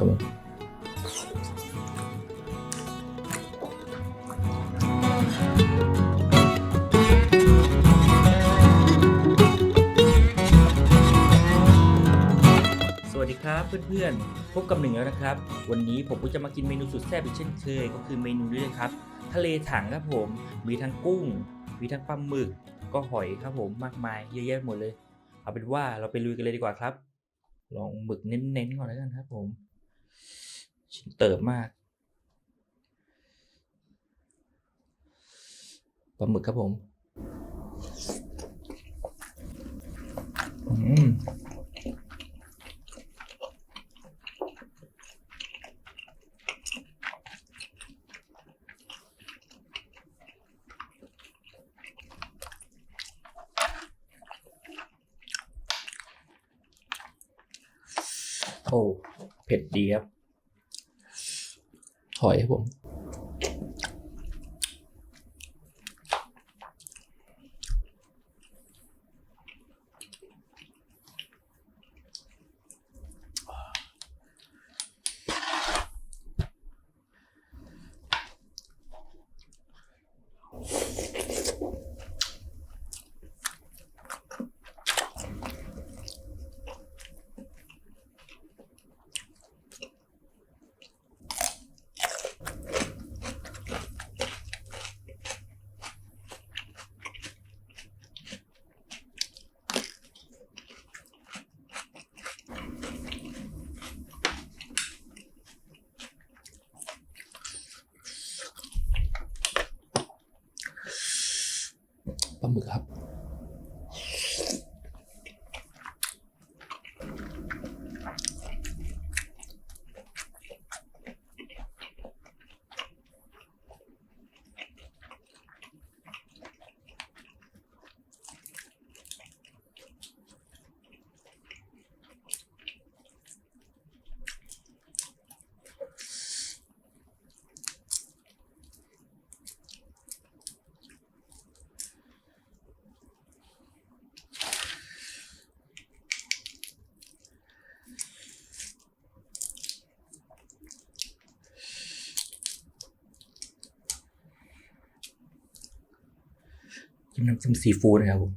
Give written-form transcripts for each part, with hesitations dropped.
ครับผมสวัสดีครับเพื่อนๆพบกับหนึ่งแล้วนะครับวันนี้ผมก็จะมากินเมนูสุดแซ่บอีกเช่นเคยก็คือเมนูนี้เลยครับทะเลถังครับผมมีทั้งกุ้งมีทั้งปลาหมึกก็หอยครับผมมากมายเยอะแยะหมดเลยเอาเป็นว่าเราไปลุยกันเลยดีกว่าครับลองหมึกเน้นๆก่อนแล้วกันครับผมชิ้นเติบมากปลาหมึกครับผมอืมโอ้เผ็ดดีครับหอยครับผมปลาหมึกครับจิ้มน้ำจิ้มซีฟู้ดนะครับผม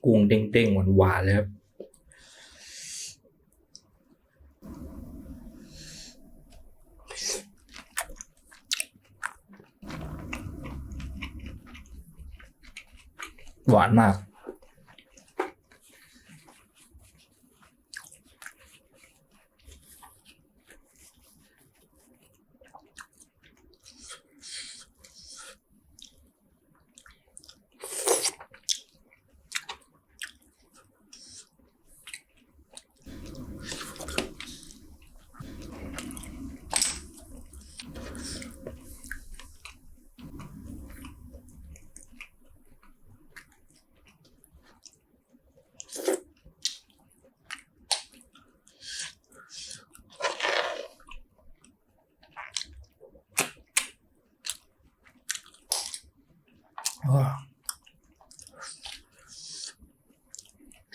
กุ้งเด้งๆหวานๆเลยครับหวานมาก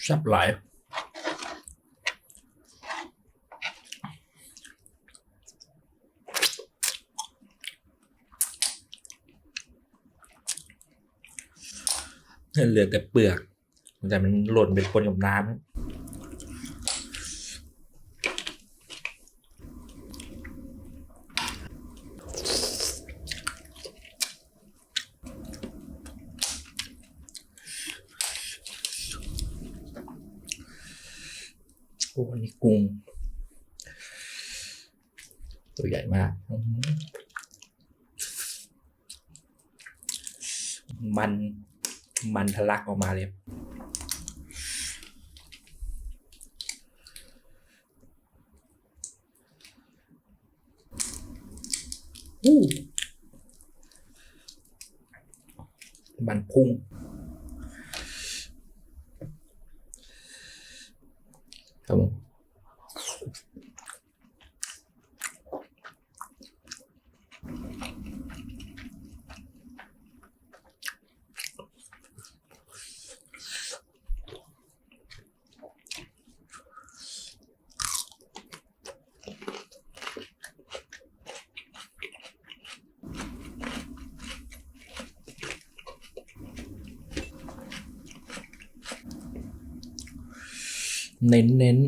แซ่บหลายเหลือแต่เปลือกแต่มันหล่นไปปนกับน้ำโอ้นี่กุ้งตัวใหญ่มาก มันมันทะลักออกมาเลยมันพุ่งครับผมเน้น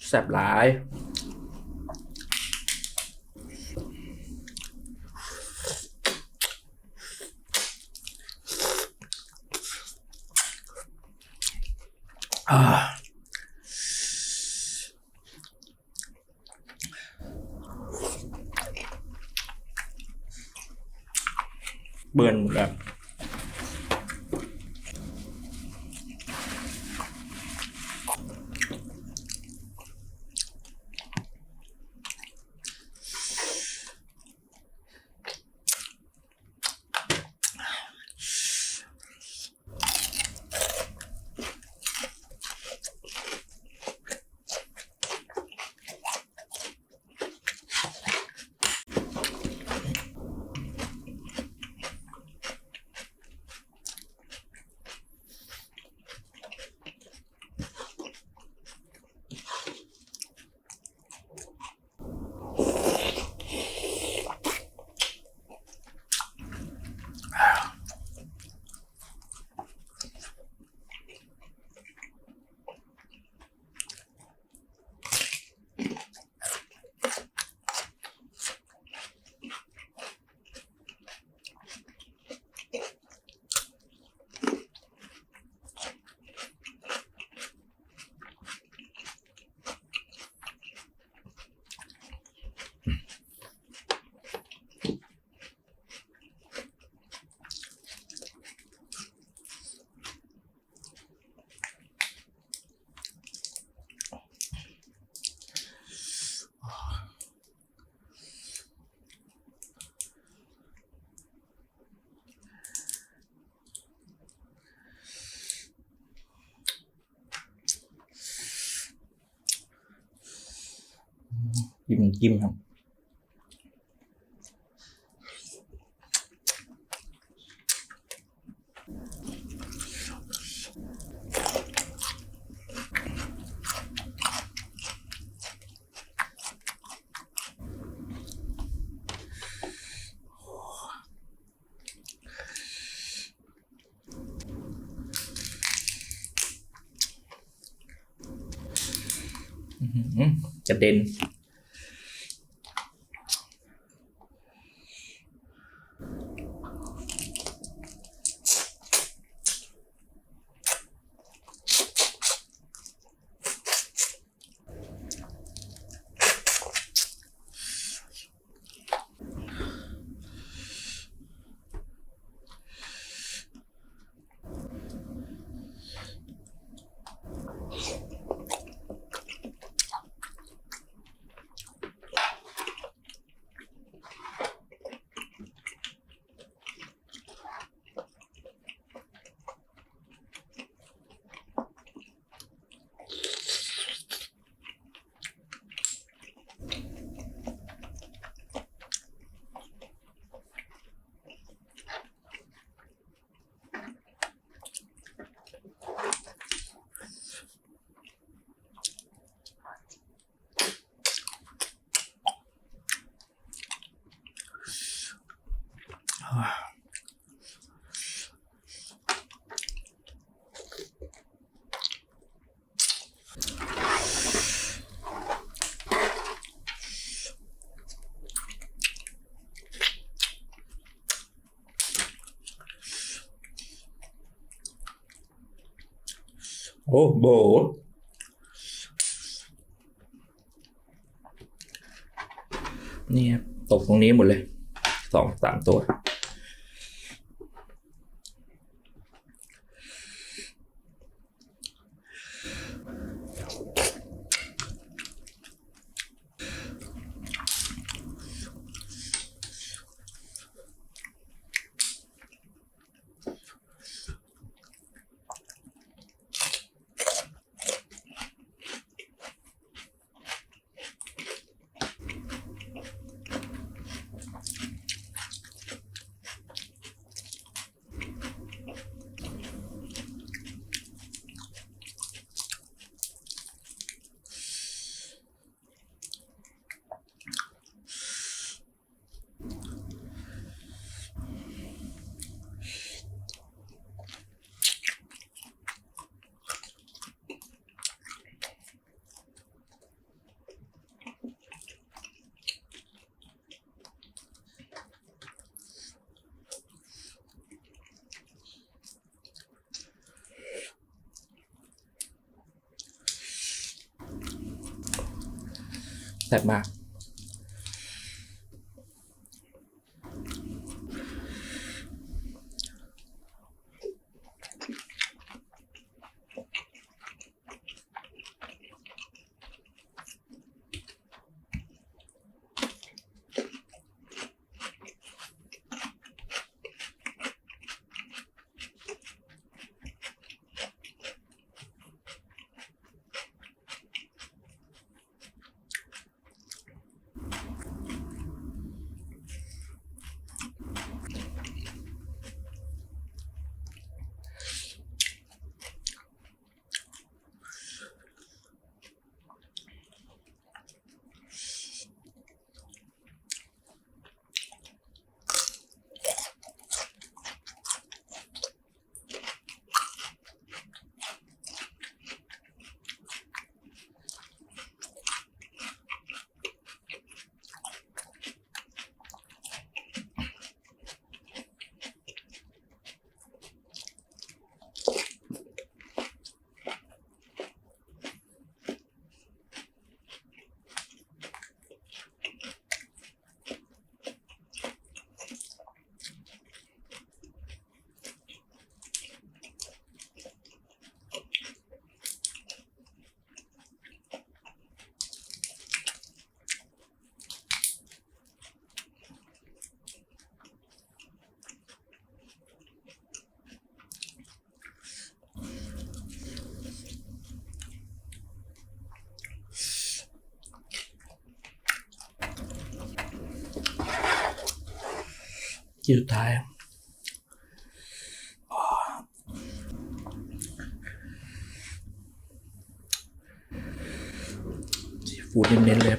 แซ่บหลายเบิร์นหมดแล้วจิ้มครับจะเด่น โอ้โบนี่ครับตกตรงนี้หมดเลย2-3 ตัวแซ่บมากที่สุดท้ายซีฟู้ดเน้นๆเลย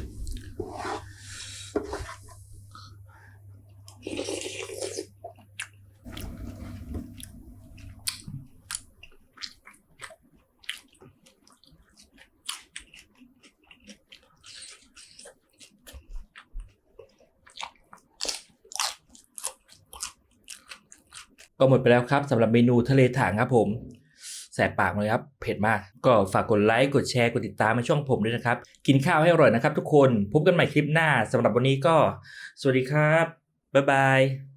ก็หมดไปแล้วครับสำหรับเมนูทะเลถังครับผมแสบปากเลยครับเผ็ดมากก็ฝากกดไลค์กดแชร์กดติดตามมาช่องผมด้วยนะครับกินข้าวให้อร่อยนะครับทุกคนพบกันใหม่คลิปหน้าสำหรับวันนี้ก็สวัสดีครับบ๊ายบาย